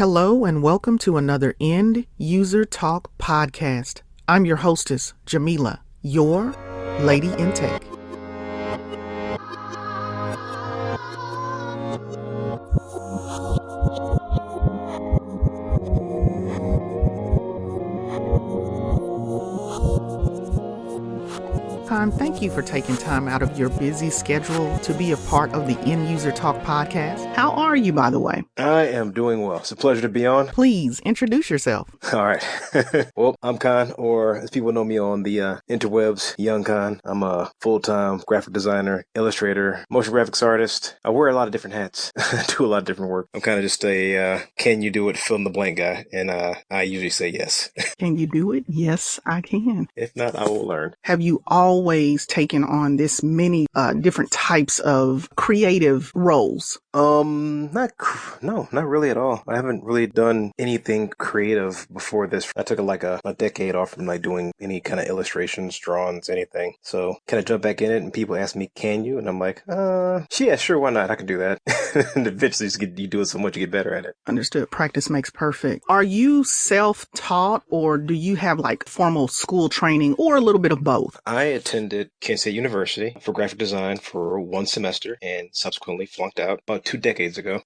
Hello and welcome to another End User Talk podcast. I'm your hostess, Jamila, your Lady in Tech. Thank you for taking time out of your busy schedule to be a part of the End User Talk podcast. How are you, by the way? I am doing well. It's a pleasure to be on. Please introduce yourself. All right. Well, I'm Khan, or as people know me on the interwebs, Young Khan. I'm a full-time graphic designer, illustrator, motion graphics artist. I wear a lot of different hats. I do a lot of different work. I'm kind of just a can you do it, fill in the blank guy, and I usually say yes. Can you do it? Yes, I can. If not, I will learn. Have you always taken on this many different types of creative roles? Not really at all. I haven't really done anything creative before this. I took a decade off from doing any kind of illustrations, drawings, anything. So kind of jump back in it, and people ask me, "Can you?" And I'm like, yeah, sure, why not? I can do that. And eventually, you do it so much, you get better at it. Understood. Practice makes perfect. Are you self-taught, or do you have formal school training, or a little bit of both? I attended Kansas State University for graphic design for one semester, and subsequently flunked out about 2 decades ago.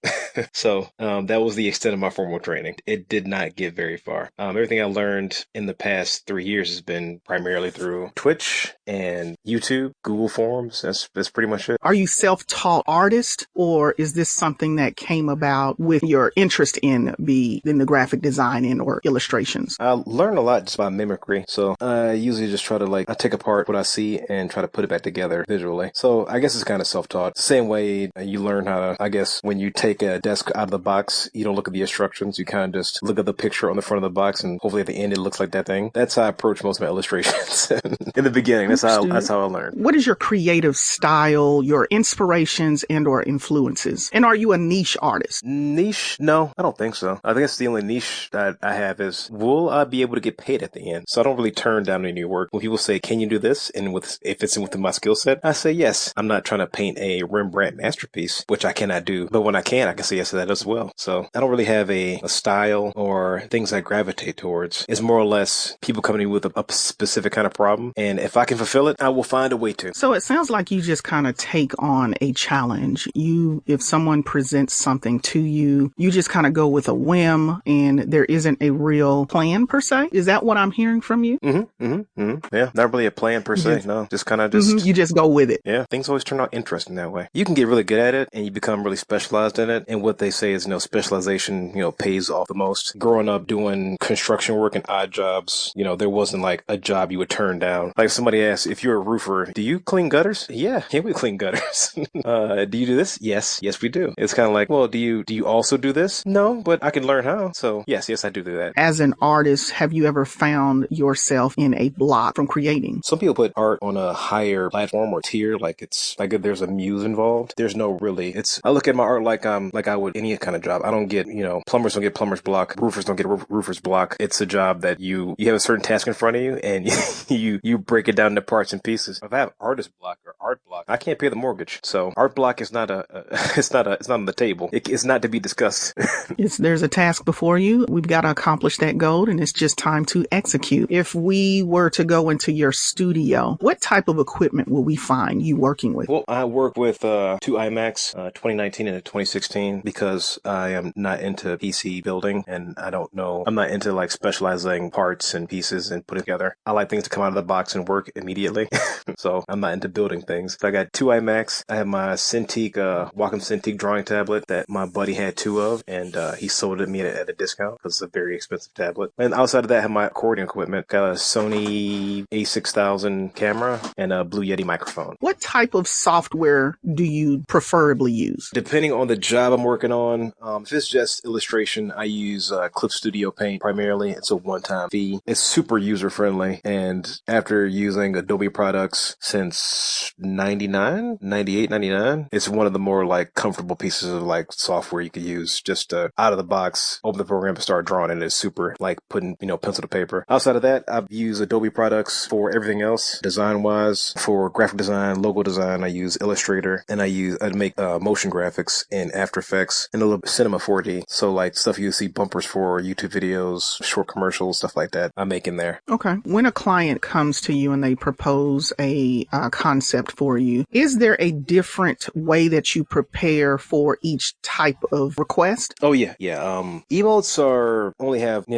So that was the extent of my formal training. It did not get very far. Everything I learned in the past 3 years has been primarily through Twitch and YouTube, Google Forums. That's pretty much it. Are you self-taught artist, or is this something that came about with your interest in the graphic design or illustrations? I learn a lot just by mimicry. So I usually just try to I take apart what I see and try to put it back together visually. So I guess it's kind of self-taught. The same way you learn how to, I guess, when you take a desk out of the box, you don't look at the instructions. You kind of just look at the picture on the front of the box, and hopefully at the end it looks like that thing. That's how I approach most of my illustrations. In the beginning, that's how I learned. What is your creative style, your inspirations and or influences? And are you a niche artist? Niche? No, I don't think so. I think that's the only niche that I have is, will I be able to get paid at the end? So I don't really turn down any work. When people say, "Can you do this?" and if it's within my skill set, I say yes. I'm not trying to paint a Rembrandt masterpiece, which I cannot do. But when I can say yes to that as well. So I don't really have a style or things I gravitate towards. It's more or less people coming in with a specific kind of problem. And if I can fulfill it, I will find a way to. So it sounds like you just kind of take on a challenge. If someone presents something to you, you just kind of go with a whim, and there isn't a real plan per se. Is that what I'm hearing from you? Yeah, not really a plan per se. No, just kind of you just go with it. Yeah, things always turn out interesting that way. You can get really good at it, and you become really specialized in it. And what they say is, specialization, pays off the most. Growing up doing construction work and odd jobs, there wasn't a job you would turn down. Like somebody asked, if you're a roofer, do you clean gutters? Yeah, we clean gutters. Do you do this? Yes, we do. It's kind of well, do you also do this? No, but I can learn how. So yes, I do that. As an artist, have you ever found yourself in a block from creating? Some people put art on a higher platform or tier, it's like if there's a muse involved. There's no really. I look at my art like I would any kind of job. I don't get, plumbers don't get plumber's block. Roofers don't get roofer's block. It's a job that you have a certain task in front of you, and you break it down into parts and pieces. If I have artist block or art block, I can't pay the mortgage. So art block is not it's not on the table. It's not to be discussed. There's a task before you. We've got to accomplish that goal, and it's just time to execute. If we were to go into your studio, what type of equipment will we find you working with? Well, I work with 2 iMacs, 2019 and 2016, because I am not into PC building, and I'm not into specializing parts and pieces and putting together. I like things to come out of the box and work immediately. So I'm not into building things. So I got 2 iMacs. I have my Cintiq, Wacom Cintiq drawing tablet that my buddy had 2 of, and he sold it to me at a discount because it's a very expensive tablet. And outside of that, I have my accordion equipment. Got a Sony A6000 camera and a Blue Yeti microphone. What type of software do you preferably use? Depending on the job I'm working on, if it's just illustration, I use Clip Studio Paint primarily. It's a one-time fee. It's super user-friendly, and after using Adobe products since 99, it's one of the more comfortable pieces of like software you could use just out of the box, open the program and start drawing, and it's super like putting, pencil to paper. Outside of that, I've used Adobe products for everything else, design wise. For graphic design, logo design, I use Illustrator, and I make motion graphics in After Effects and a little Cinema 4D. So like stuff you see bumpers for YouTube videos, short commercials, stuff like that, I make in there. Okay. When a client comes to you and they propose a concept for you, is there a different way that you prepare for each type of request? Oh yeah. Emotes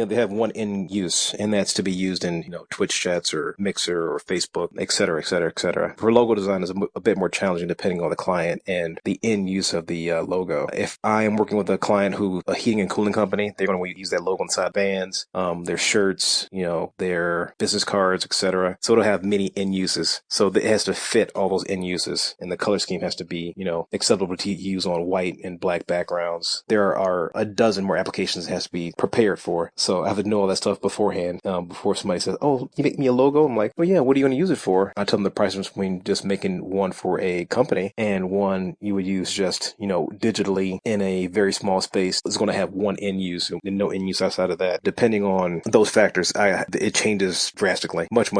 they have one in use, and that's to be used in, Twitch chats or Mixer or Facebook, et cetera, et cetera, et cetera. For logo design is a bit more challenging depending on the client and the end use of the logo. If I am working with a client a heating and cooling company, they're going to use that logo inside bands, their shirts, their business cards, et cetera. So it'll have many end uses. So it has to fit all those end uses, and the color scheme has to be, acceptable to use on white and black backgrounds. There are a dozen more applications it has to be prepared for. So I have to know all that stuff beforehand, before somebody says, "Oh, you make me a logo?" I'm like, "Well, yeah, what are you going to use it for?" I tell them the price between just making one for a company and one you would use just, digitally in a very small space. It's going to have one end use and no end use outside of that. Depending on those factors, it changes drastically, much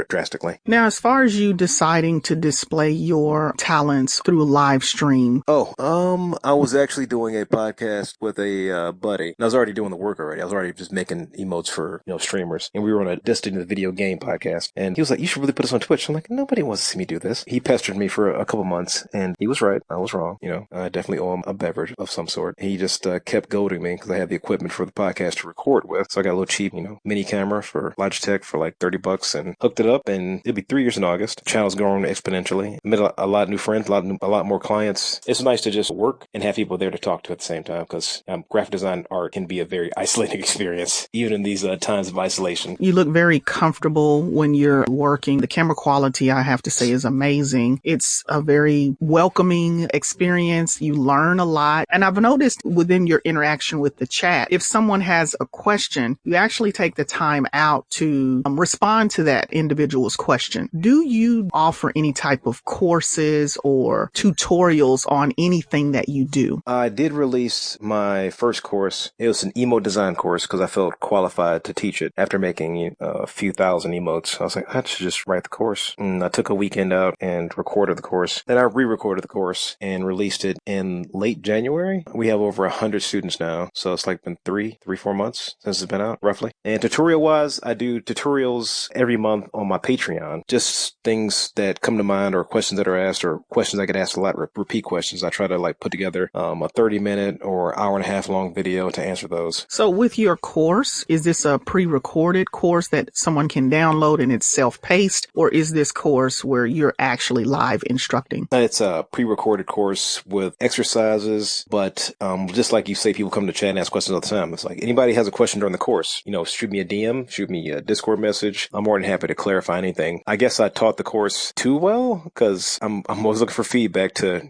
drastically. Now, as far as you deciding to display your talents through a live stream. I was actually doing a podcast with a buddy. And I was already doing the work already. I was already just making emotes for, streamers. And we were on a Destiny Video Game podcast. And he was like, "You should really put us on Twitch." I'm like, "Nobody wants to see me do this." He pestered me for a couple months, and he was right. I was wrong. I definitely owe him a beverage of some sort. He just kept goading me because I had the equipment for the podcast to record with. So I got a little cheap, mini camera for Logitech for like $30 and hooked it up. And it'll be 3 years in August. The channel's growing exponentially. Met a lot of new friends, a lot more clients. It's nice to just work and have people there to talk to at the same time, because graphic design art can be a very isolating experience, even in these times of isolation. You look very comfortable when you're working. The camera quality, I have to say, is amazing. It's a very welcoming experience. You learn a lot. And I've noticed within your interaction with the chat, if someone has a question, you actually take the time out to respond to that individual's question. Do you offer any type of courses or tutorials on anything that you do? I did release my first course. It was an emote design course because I felt qualified to teach it after making a few thousand emotes. I was like, I should just write the course. And I took a weekend out and recorded the course. Then I re-recorded the course and released it in late January. We have over 100 students now. So it's like been 4 months since it's been out, roughly. And tutorial-wise, I do tutorials every month on my Patreon. Just things that come to mind or questions that are asked or questions I get asked a lot, repeat questions. I try to put together a 30-minute or hour and a half long video to answer those. So with your course, is this a pre-recorded course that someone can download and it's self-paced, or is this course where you're actually live instructing? It's a pre-recorded course with exercises, but just like you say, people come to chat and ask questions all the time. It's like anybody has a question during the course, shoot me a DM, shoot me a Discord message. I'm more than happy to clarify anything. I guess I taught the course too well because I'm always looking for feedback to,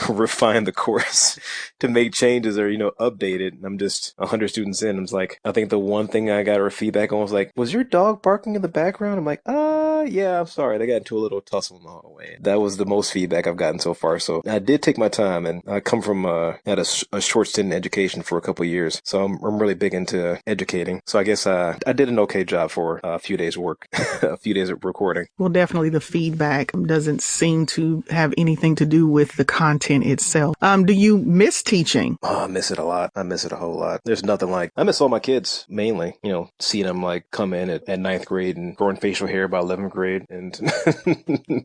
refine the course, to make changes or, update it. I'm just 100 students in. I think the one thing I got feedback on was like, "Was your dog barking in the background?" I'm like, yeah, I'm sorry. They got into a little tussle in the hallway. That was the most feedback I've gotten so far. So I did take my time, and I come from had a short stint in education for a couple of years. So I'm really big into educating. So I guess I did an okay job for a few days of work, a few days of recording. Well, definitely the feedback doesn't seem to have anything to do with the content itself. Do you miss teaching? Oh, I miss it a lot. I miss it a whole lot. There's nothing like, I miss all my kids mainly, seeing them come in at 9th grade and growing facial hair by 11th grade. And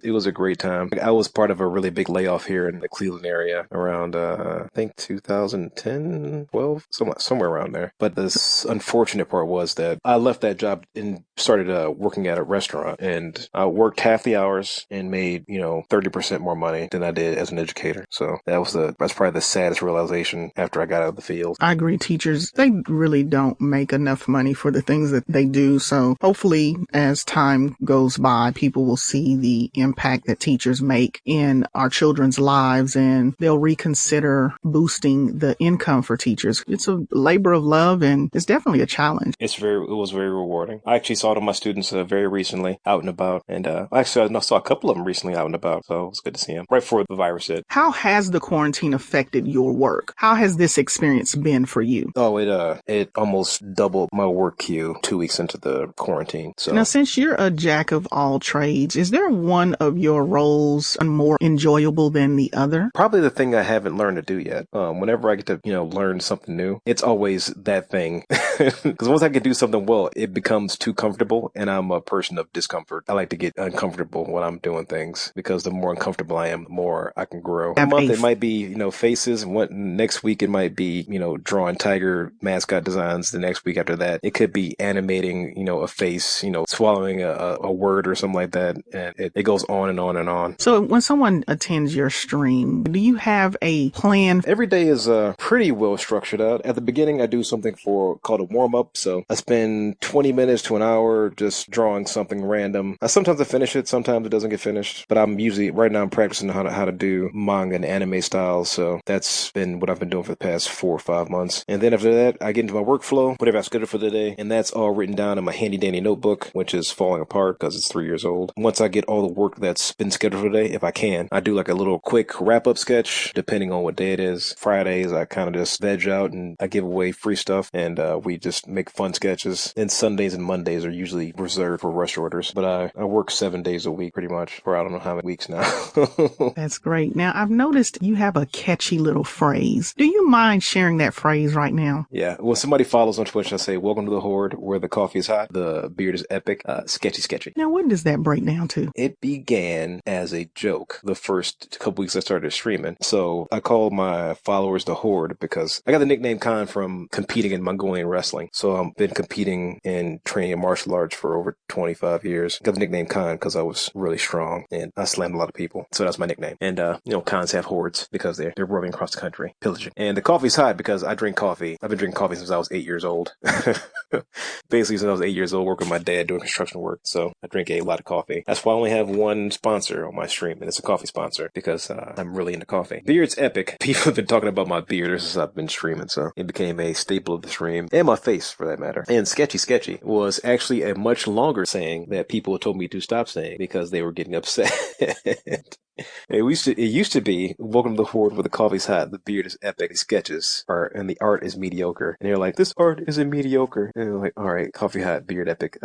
it was a great time. I was part of a really big layoff here in the Cleveland area around, I think 2010, 12, somewhere around there. But the unfortunate part was that I left that job and started working at a restaurant, and I worked half the hours and made, 30% more money than I did as an educator. So that's probably the saddest realization after I got out of the field. I agree. Teachers, they really don't make enough money for the things that they do. So hopefully as time goes goes by, people will see the impact that teachers make in our children's lives, and they'll reconsider boosting the income for teachers. It's a labor of love, and it's definitely a challenge. It was very rewarding. I actually saw it on my students very recently out and about, and actually I saw a couple of them recently out and about, so it was good to see them right before the virus hit. How has the quarantine affected your work? How has this experience been for you? Oh, it almost doubled my work queue 2 weeks into the quarantine. So now, since you're a jack of all trades, is there one of your roles more enjoyable than the other? Probably the thing I haven't learned to do yet. Whenever I get to learn something new, it's always that thing. Because once I can do something well, it becomes too comfortable, and I'm a person of discomfort. I like to get uncomfortable when I'm doing things, because the more uncomfortable I am, the more I can grow. A month it might be faces, and next week it might be drawing tiger mascot designs. The next week after that, it could be animating a face, swallowing a word or something like that, and it goes on and on and on. So when someone attends your stream, do you have a plan? Every day is pretty well structured out. At the beginning, I do something called a warm-up. So I spend 20 minutes to an hour just drawing something random. Sometimes I finish it, sometimes it doesn't get finished. But right now I'm practicing how to do manga and anime styles. So that's been what I've been doing for the past 4 or 5 months. And then after that, I get into my workflow, whatever I scheduled for the day. And that's all written down in my handy dandy notebook, which is falling apart because it's 3 years old. Once I get all the work that's been scheduled for the day, if I can, I do like a little quick wrap-up sketch, depending on what day it is. Fridays, I kind of just veg out and I give away free stuff, and we just make fun sketches. And Sundays and Mondays are usually reserved for rush orders. But I work 7 days a week pretty much, for I don't know how many weeks now. That's great. Now, I've noticed you have a catchy little phrase. Do you mind sharing that phrase right now? Yeah. When somebody follows on Twitch, I say, "Welcome to the Horde, where the coffee is hot, the beard is epic, sketchy. Now, what does that break down to? It began as a joke the first couple weeks I started streaming. So I called my followers the Horde because I got the nickname Khan from competing in Mongolian wrestling. So I've been competing and training in martial arts for over 25 years. Got the nickname Khan because I was really strong and I slammed a lot of people. So that's my nickname. And, Khans have hordes because they're roaming across the country, pillaging. And the coffee's hot because I drink coffee. I've been drinking coffee since I was 8 years old. Basically, since I was 8 years old, working with my dad doing construction work. So I drink a lot of coffee. That's why I only have one sponsor on my stream, and it's a coffee sponsor because I'm really into coffee. Beard's epic. People have been talking about my beard ever since I've been streaming, so it became a staple of the stream, and my face for that matter. And sketchy was actually a much longer saying that people told me to stop saying because they were getting upset. It used to be, "Welcome to the Horde, where the coffee's hot, the beard is epic, the sketches are, and the art is mediocre." And they're like, "This art isn't mediocre." And they're like, "All right, coffee hot, beard epic,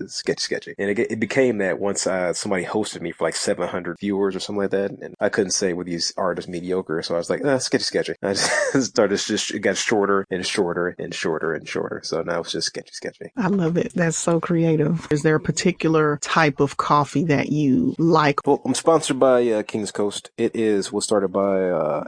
sketchy." And it became that once somebody hosted me for like 700 viewers or something like that, and I couldn't say with these art is mediocre, so I was like, sketchy. I just started, it got shorter and shorter and shorter and shorter. So now it's just sketchy. I love it. That's so creative. Is there a particular type of coffee that you like? Well, I'm sponsored by King's Coast. It was started by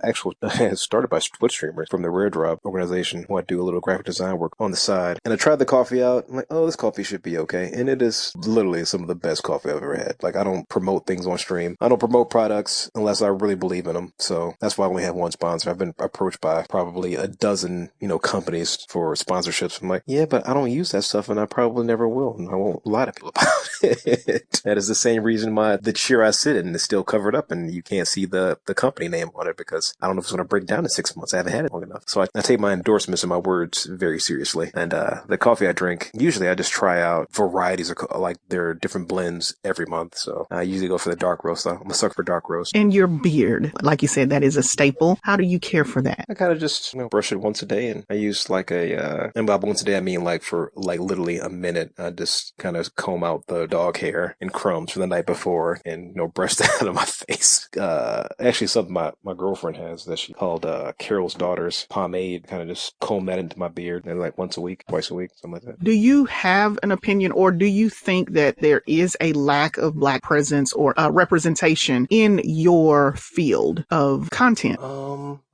started by Twitch streamers from the Rare Drop organization, who I do a little graphic design work on the side. And I tried the coffee out. I'm like, oh, this coffee should be okay. And it is literally some of the best coffee I've ever had. Like, I don't promote things on stream. I don't promote products unless I really believe in them. So that's why I only have one sponsor. I've been approached by probably a dozen, companies for sponsorships. I'm like, yeah, but I don't use that stuff, and I probably never will. And I won't lie to people about it. That is the same reason why the chair I sit in is still covered up and you can't see the company name on it, because I don't know if it's going to break down in 6 months. I haven't had it long enough. So I take my endorsements and my words very seriously. And the coffee I drink, usually I just try out varieties of, like, there are different blends every month. So I usually go for the dark roast. I'm a sucker for dark roast. And your beard, like you said, that is a staple. How do you care for that? I kind of just brush it once a day, and I use like and by once a day I mean like for like literally a minute. I just kind of comb out the dog hair and crumbs from the night before and brush that out of my face. Actually something my girlfriend has that she called Carol's Daughter's pomade. Kind of just comb that into my beard, and like once a week, twice a week, something like that. Do you have an opinion, or do you think that there is a lack of Black presence or representation in your field of content?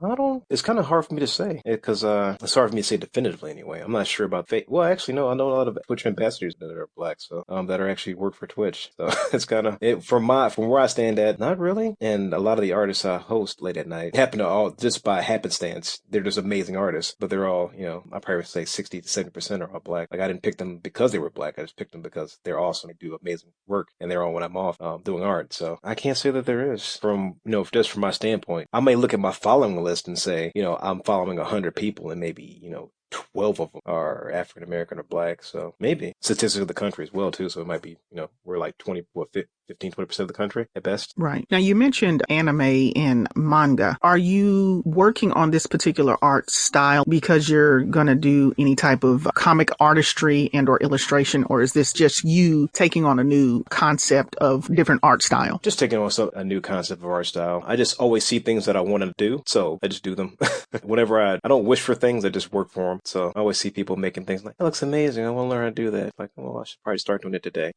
I don't. It's kind of hard for me to say because it's hard for me to say definitively. Anyway, I'm not sure about fate. Well, actually, no. I know a lot of Twitch ambassadors that are Black, so that are actually work for Twitch. So it's kind of from where I stand at. Not really. really. And a lot of the artists I host late at night happen to all, just by happenstance, they're just amazing artists, but they're all, I probably say 60 to 70% are all black. Like I didn't pick them because they were black. I just picked them because they're awesome. They do amazing work and they're on when I'm off doing art. So I can't say that there is from, just from my standpoint. I may look at my following list and say, I'm following 100 people and maybe, 12 of them are African American or black. So maybe statistics of the country as well, too. So it might be, we're like 15-20% of the country at best. Right. Now, you mentioned anime and manga. Are you working on this particular art style because you're going to do any type of comic artistry and or illustration, or is this just you taking on a new concept of different art style? Just taking on a new concept of art style. I just always see things that I want to do, so I just do them. Whenever I don't wish for things, I just work for them. So I always see people making things like, that looks amazing. I want to learn how to do that. Like, well, I should probably start doing it today.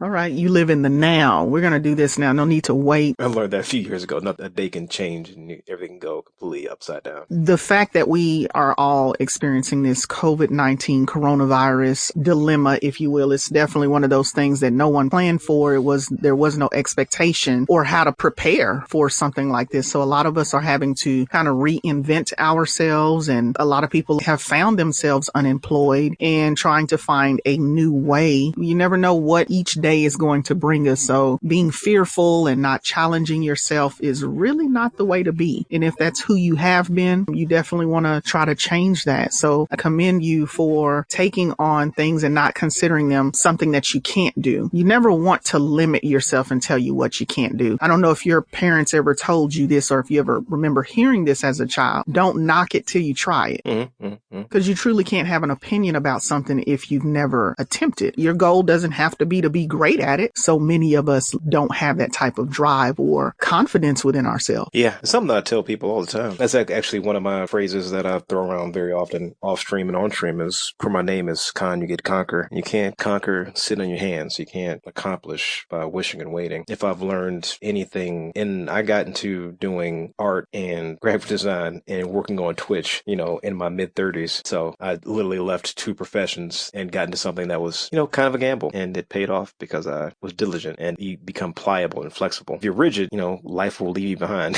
All right. You live in the now. We're going to do this now. No need to wait. I learned that a few years ago. Not a day can change and everything can go completely upside down. The fact that we are all experiencing this COVID-19 coronavirus dilemma, if you will, is definitely one of those things that no one planned for. There was no expectation or how to prepare for something like this. So a lot of us are having to kind of reinvent ourselves, and a lot of people have found themselves unemployed and trying to find a new way. You never know what each day is going to bring us. So being fearful and not challenging yourself is really not the way to be. And if that's who you have been, you definitely want to try to change that. So I commend you for taking on things and not considering them something that you can't do. You never want to limit yourself and tell you what you can't do. I don't know if your parents ever told you this or if you ever remember hearing this as a child. Don't knock it till you try it. Because you truly can't have an opinion about something if you've never attempted. Your goal doesn't have to be great at it. So many of us don't have that type of drive or confidence within ourselves. Yeah, it's something that I tell people all the time. That's actually one of my phrases that I throw around very often off stream and on stream is, for my name is Khan, you get conquer. You can't conquer sitting on your hands. You can't accomplish by wishing and waiting. If I've learned anything, and I got into doing art and graphic design and working on Twitch, in my mid-30s. So I literally left two professions and got into something that was, kind of a gamble, and it paid off because I was diligent, and you become pliable and flexible. If you're rigid, life will leave you behind.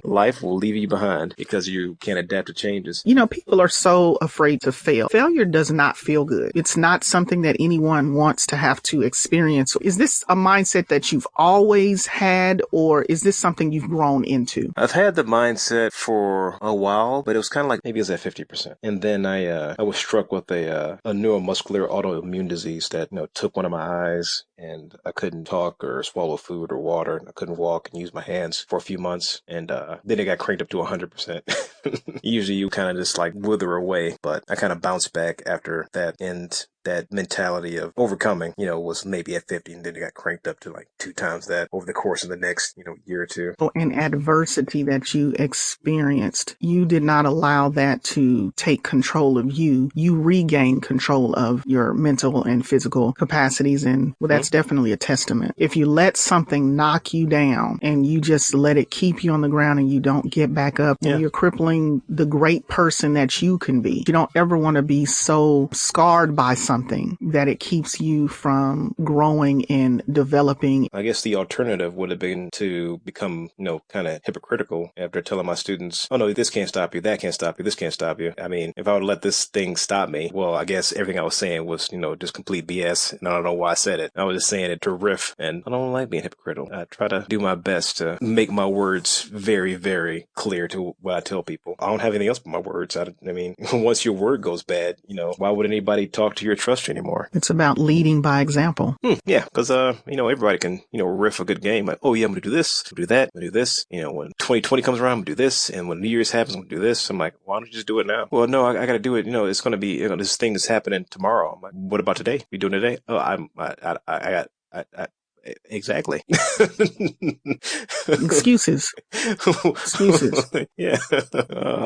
Life will leave you behind because you can't adapt to changes. People are so afraid to fail. Failure does not feel good. It's not something that anyone wants to have to experience. Is this a mindset that you've always had, or is this something you've grown into? I've had the mindset for a while, but it was kind of like maybe it was at 50%. And then I was struck with a neuromuscular autoimmune disease that, took one of my eyes, and I couldn't talk or swallow food or water. And I couldn't walk and use my hands for a few months. And then it got cranked up to 100%. Usually you kind of just like wither away, but I kind of bounced back after that, and that mentality of overcoming, was maybe at 50, and then it got cranked up to like 2 times that over the course of the next, year or two. And adversity that you experienced, you did not allow that to take control of you. You regained control of your mental and physical capacities. And that's definitely a testament. If you let something knock you down and you just let it keep you on the ground and you don't get back up, you're crippling the great person that you can be. You don't ever want to be so scarred by something that it keeps you from growing and developing. I guess the alternative would have been to become, kind of hypocritical after telling my students, oh no, this can't stop you, that can't stop you, this can't stop you. I mean, if I would let this thing stop me, well, I guess everything I was saying was, just complete BS, and I don't know why I said it. I was just saying it to riff, and I don't like being hypocritical. I try to do my best to make my words very, very clear to what I tell people. I don't have anything else but my words. I mean, once your word goes bad, why would anybody talk to you or trust you anymore? It's about leading by example. Yeah, because, everybody can, riff a good game. Like, oh yeah, I'm going to do this, I'm going to do that, I'm going to do this. When 2020 comes around, I'm going to do this. And when New Year's happens, I'm going to do this. I'm like, why don't you just do it now? Well, no, I got to do it. It's going to be, this thing that's happening tomorrow. I'm like, what about today? You doing it today? Oh, exactly. Excuses. Yeah.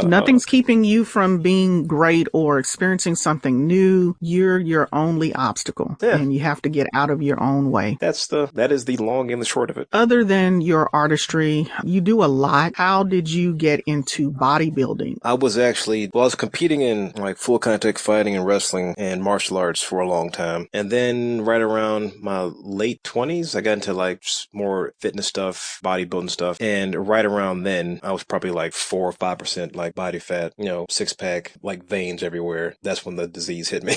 Nothing's keeping you from being great or experiencing something new. You're your only obstacle, and you have to get out of your own way. That is the long and the short of it. Other than your artistry, you do a lot. How did you get into bodybuilding? I was competing in like full contact fighting and wrestling and martial arts for a long time. And then right around my late 20s, 20s, I got into like just more fitness stuff, bodybuilding stuff. And right around then, I was probably like 4 or 5% like body fat, six pack, like veins everywhere. That's when the disease hit me.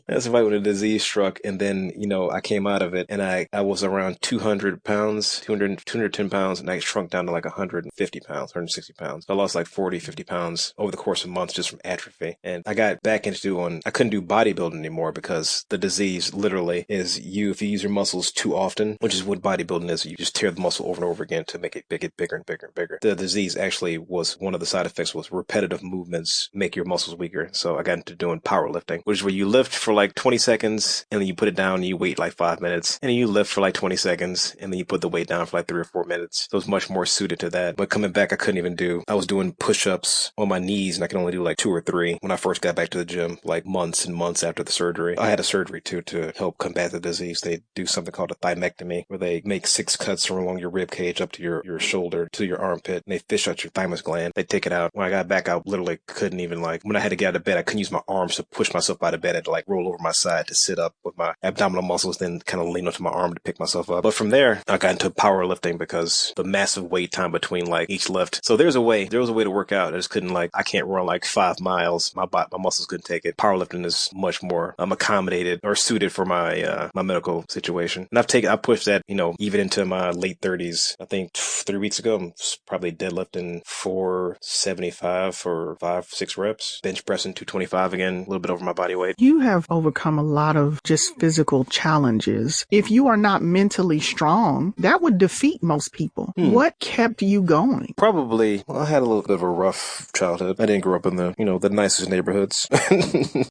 That's right when the disease struck. And then, I came out of it and I was around 200 pounds, 210 pounds, and I shrunk down to like 150 pounds, 160 pounds. I lost like 40, 50 pounds over the course of months just from atrophy. And I got back into I couldn't do bodybuilding anymore because the disease literally is if you use your muscles too often, which is what bodybuilding is, you just tear the muscle over and over again to make it bigger and bigger and bigger. The disease actually was one of the side effects was repetitive movements make your muscles weaker. So I got into doing powerlifting, which is where you lift for like 20 seconds and then you put it down and you wait like 5 minutes and then you lift for like 20 seconds and then you put the weight down for like 3 or 4 minutes. So it was much more suited to that. But coming back, I was doing push-ups on my knees and I could only do like 2 or 3 when I first got back to the gym, like months and months after the surgery. I had a surgery too to help combat the disease. They do something called a thymectomy where they make 6 cuts along your rib cage up to your shoulder to your armpit and they fish out your thymus gland. They take it out. When I got back, I literally couldn't even when I had to get out of bed, I couldn't use my arms to push myself out of bed. I had to roll over my side to sit up with my abdominal muscles, then kind of lean onto my arm to pick myself up. But from there, I got into powerlifting because the massive wait time between each lift. So there was a way to work out. I just couldn't I can't run 5 miles. My muscles couldn't take it. Powerlifting is much more accommodated or suited for my my medical situation. And I pushed that, even into my late 30s. I think 3 weeks ago, I'm probably deadlifting 475 for 5-6 reps, bench pressing 225 again, a little bit over my body weight. You have overcome a lot of just physical challenges. If you are not mentally strong, that would defeat most people. What kept you going? Probably, I had a little bit of a rough childhood. I didn't grow up in the nicest neighborhoods.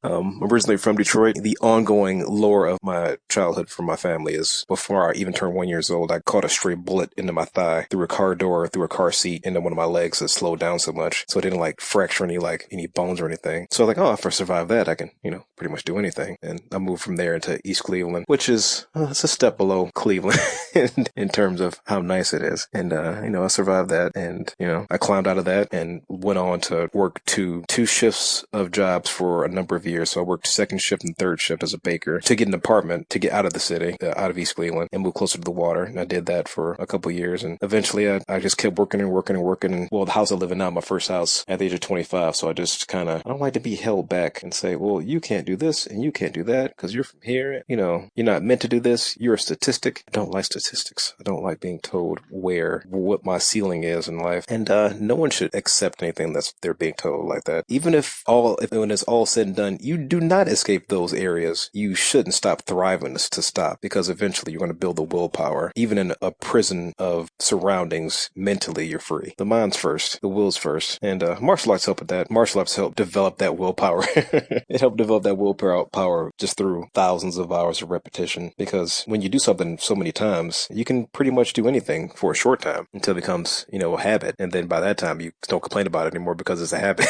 Originally from Detroit. The ongoing lore of my childhood from my family is before I even turned 1 year old, I caught a stray bullet into my thigh through a car door, through a car seat, into one of my legs that slowed down so much. So it didn't fracture any bones or anything. So if I survive that, I can, pretty much do anything. And I moved from there into East Cleveland, which is, it's a step below Cleveland in terms of how nice it is. And, I survived that and, I climbed out of that and went on to work two shifts of jobs for a number of years. So I worked second shift and third shift as a baker to get an apartment, to get out of the city, out of East Cleveland and move closer to the water. And I did that for a couple of years. And eventually I just kept working and working and working. And the house I live in now, my first house at the age of 25. So I just I don't like to be held back and say, well, you can't do this and you can't do that because you're from here. You're not meant to do this. You're a statistic. I don't like statistics. I don't like being told what my ceiling is in life. And no one should accept anything that's they're being told like that. Even if when it's all said and done, you do not escape those areas. You shouldn't stop thriving to stop because eventually you're going to build the willpower. Even in a prison of surroundings, mentally you're free. The mind's first. The will's first. And martial arts help with that. Martial arts help develop that willpower. It helped develop that willpower just through thousands of hours of repetition. Because when you do something so many times, you can pretty much do anything for a short time until it becomes, a habit. And then by that time, you don't complain about it anymore because it's a habit.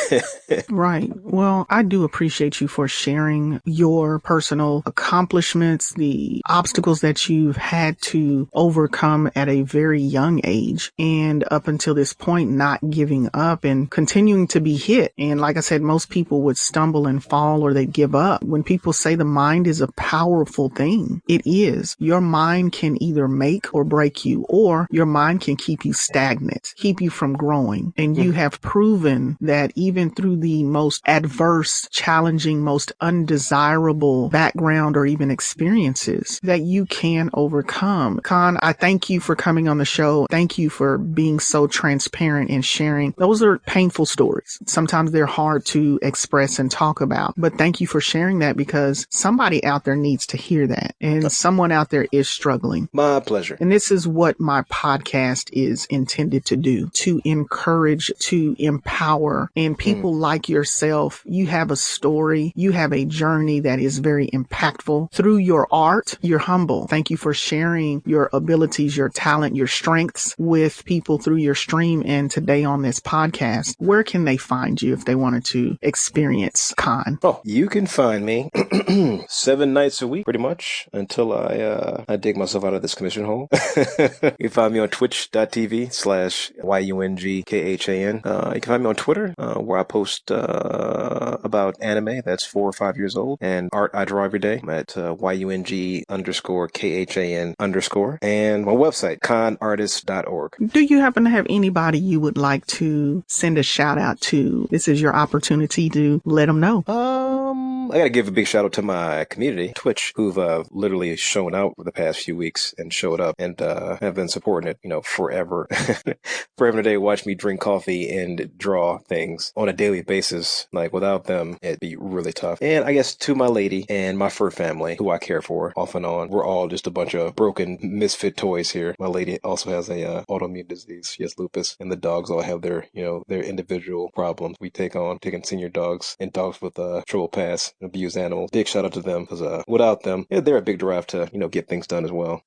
Right. Well, I do appreciate you for sharing your personal accomplishments, the obstacles that you've had to overcome at a very young age, and up until this point, not giving up and continuing to be hit. And like I said, most people would stumble and fall or they'd give up. When people say the mind is a powerful thing, it is. Your mind can either make or break you, or your mind can keep you stagnant, keep you from growing. And you have proven that even through the most adverse, challenging, most undesirable background or even experiences, that you can overcome. Khan, I thank you for coming on the show. Thank you for being so transparent and sharing. Those are painful stories. Sometimes they're hard to express and talk about, but thank you for sharing that because somebody out there needs to hear that and someone out there is struggling. My pleasure. And this is what my podcast is intended to do, to encourage, to empower. And people like yourself, you have a story, you have a journey that is very impactful. Through your art, you're humble. Thank you for sharing your abilities, your talent, your strengths with people through your stream and today on this podcast. Where can they find you if they wanted to experience Khan? Oh, you can find me 7 nights a week, pretty much, until I dig myself out of this commission hole. You can find me on twitch.tv/YUNGKHAN. You can find me on Twitter, where I post about anime that's 4 or 5 years old, and art I draw every day. I'm at YUNG_KHAN KHAN _ and my website, khanartist.org. Do you happen to have anybody you would like to send a shout out to? This is your opportunity to let them know. I gotta give a big shout out to my community, Twitch, who've literally shown out for the past few weeks and showed up and have been supporting it, forever. Forever and a day, watch me drink coffee and draw things on a daily basis. Like, without them, it'd be really tough. And I guess to my lady and my fur family, who I care for off and on. We're all just a bunch of broken misfit toys here. My lady also has a autoimmune disease. She has lupus, and the dogs all have their individual problems. We taking senior dogs and dogs with triple pass, abused animals. Big shout out to them, because without them, they're a big drive to get things done as well.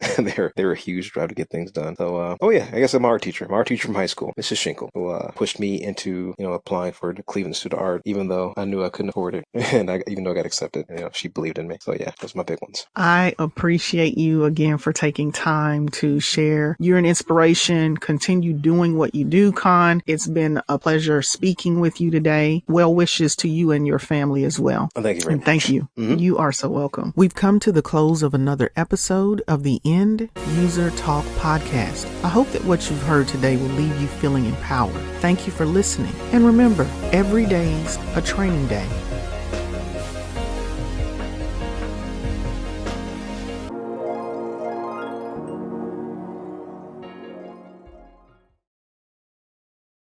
they're a huge drive to get things done. So I guess I'm my art teacher from high school, Mrs. Shinkle, who pushed me into applying for the Cleveland Institute of Art, even though I knew I couldn't afford it, and even though I got accepted. She believed in me. So yeah, those are my big ones. I appreciate you again for taking time to share. You're an inspiration. Continue doing what you do, Khan. It's been a pleasure speaking with you today. Well wishes to you and your family as well. Thank you very much. Thank you. Mm-hmm. You are so welcome. We've come to the close of another episode of the End User Talk podcast. I hope that what you've heard today will leave you feeling empowered. Thank you for listening. And remember, every day's a training day.